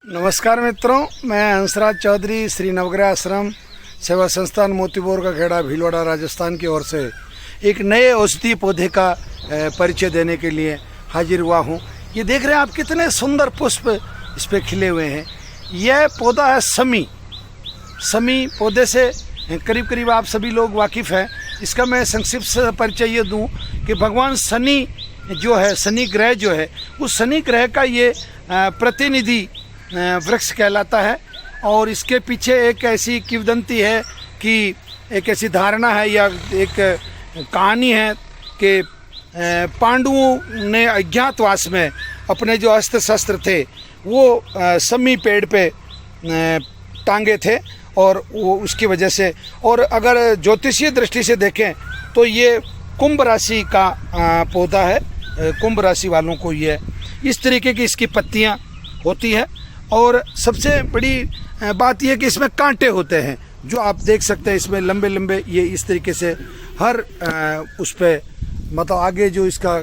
नमस्कार मित्रों, मैं हंसराज चौधरी श्री नवग्रह आश्रम सेवा संस्थान मोतीपुर का खेड़ा भीलवाड़ा राजस्थान की ओर से एक नए औषधीय पौधे का परिचय देने के लिए हाजिर हुआ हूँ। ये देख रहे हैं आप कितने सुंदर पुष्प इस पे खिले हुए हैं। यह पौधा है समी। समी पौधे से करीब करीब आप सभी लोग वाकिफ़ हैं। इसका मैं संक्षिप्त से परिचय ये दूँ कि भगवान शनि जो है, शनि ग्रह जो है, उस शनि ग्रह का ये प्रतिनिधि वृक्ष कहलाता है। और इसके पीछे एक ऐसी किंवदंती है कि एक ऐसी धारणा है या एक कहानी है कि पांडवों ने अज्ञातवास में अपने जो अस्त्र शस्त्र थे वो समी पेड़ पे टांगे थे और वो उसकी वजह से, और अगर ज्योतिषीय दृष्टि से देखें तो ये कुंभ राशि का पौधा है। कुंभ राशि वालों को ये इस तरीके की इसकी पत्तियां होती है। और सबसे बड़ी बात यह कि इसमें कांटे होते हैं, जो आप देख सकते हैं इसमें लंबे लंबे, ये इस तरीके से हर उस पर मतलब आगे जो इसका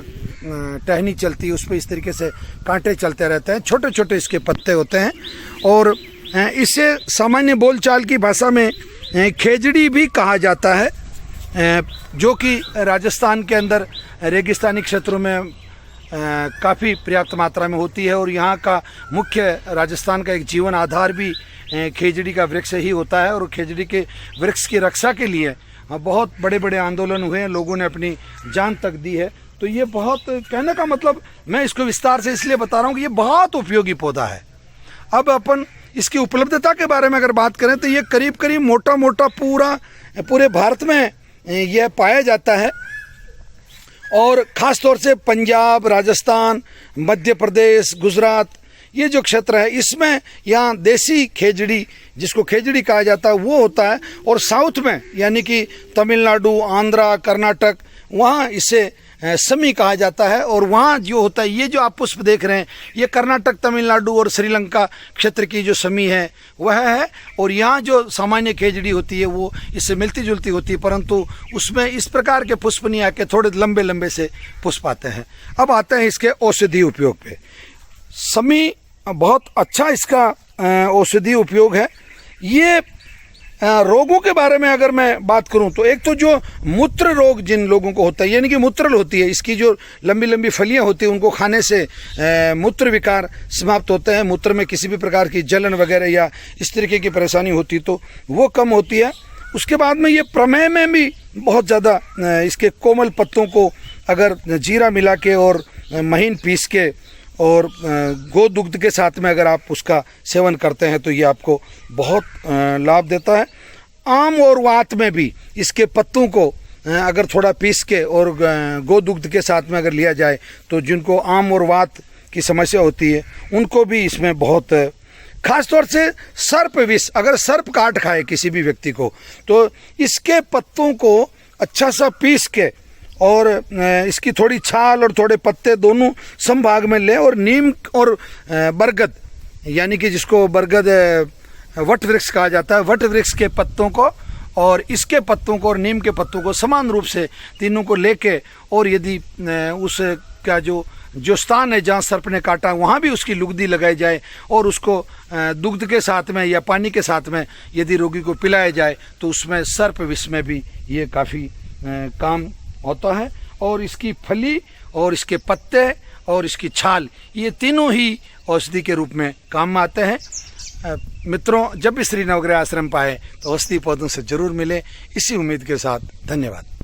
टहनी चलती है उस पर इस तरीके से कांटे चलते रहते हैं। छोटे छोटे इसके पत्ते होते हैं और इसे सामान्य बोलचाल की भाषा में खेजड़ी भी कहा जाता है, जो कि राजस्थान के अंदर रेगिस्तानी क्षेत्रों में काफ़ी पर्याप्त मात्रा में होती है। और यहाँ का मुख्य राजस्थान का एक जीवन आधार भी खेजड़ी का वृक्ष ही होता है। और खेजड़ी के वृक्ष की रक्षा के लिए बहुत बड़े बड़े आंदोलन हुए हैं, लोगों ने अपनी जान तक दी है। तो ये बहुत, कहने का मतलब मैं इसको विस्तार से इसलिए बता रहा हूँ कि ये बहुत उपयोगी पौधा है। अब अपन इसकी उपलब्धता के बारे में अगर बात करें तो ये करीब करीब मोटा मोटा पूरे भारत में यह पाया जाता है। और ख़ास तौर से पंजाब, राजस्थान, मध्य प्रदेश, गुजरात, ये जो क्षेत्र है इसमें यहाँ देसी खेजड़ी, जिसको खेजड़ी कहा जाता है, वो होता है। और साउथ में यानी कि तमिलनाडु, आंध्रा, कर्नाटक, वहाँ इसे समी कहा जाता है। और वहाँ जो होता है, ये जो आप पुष्प देख रहे हैं, ये कर्नाटक, तमिलनाडु और श्रीलंका क्षेत्र की जो समी है वह है। और यहाँ जो सामान्य खेजड़ी होती है वो इससे मिलती जुलती होती है, परंतु उसमें इस प्रकार के पुष्प नहीं आके थोड़े लंबे लंबे से पुष्प आते हैं। अब आते हैं इसके औषधीय उपयोग पे। समी बहुत अच्छा इसका औषधीय उपयोग है। ये रोगों के बारे में अगर मैं बात करूं तो एक तो जो मूत्र रोग जिन लोगों को होता है, यानी कि मूत्रल होती है, इसकी जो लंबी लंबी फलियां होती हैं उनको खाने से मूत्र विकार समाप्त होते हैं। मूत्र में किसी भी प्रकार की जलन वगैरह या इस तरीके की परेशानी होती तो वो कम होती है। उसके बाद में ये प्रमेह में भी बहुत ज़्यादा, इसके कोमल पत्तों को अगर जीरा मिला के और महीन पीस के और गो दुग्ध के साथ में अगर आप उसका सेवन करते हैं तो ये आपको बहुत लाभ देता है। आम और वात में भी इसके पत्तों को अगर थोड़ा पीस के और गो दुग्ध के साथ में अगर लिया जाए तो जिनको आम और वात की समस्या होती है उनको भी इसमें बहुत, खास तौर से सर्प विष, अगर सर्प काट खाए किसी भी व्यक्ति को तो इसके पत्तों को अच्छा सा पीस के और इसकी थोड़ी छाल और थोड़े पत्ते दोनों संभाग में लें और नीम और बरगद, यानी कि जिसको बरगद वट वृक्ष कहा जाता है, वट वृक्ष के पत्तों को और इसके पत्तों को और नीम के पत्तों को समान रूप से तीनों को लेके, और यदि उस का जो स्थान है जहाँ सर्प ने काटा वहाँ भी उसकी लुगदी लगाई जाए और उसको दुग्ध के साथ में या पानी के साथ में यदि रोगी को पिलाया जाए तो उसमें सर्प विष में भी ये काफ़ी काम होता है। और इसकी फली और इसके पत्ते और इसकी छाल, ये तीनों ही औषधि के रूप में काम में आते हैं। मित्रों, जब भी श्री नवग्रह आश्रम पाए तो औषधि पौधों से जरूर मिले, इसी उम्मीद के साथ धन्यवाद।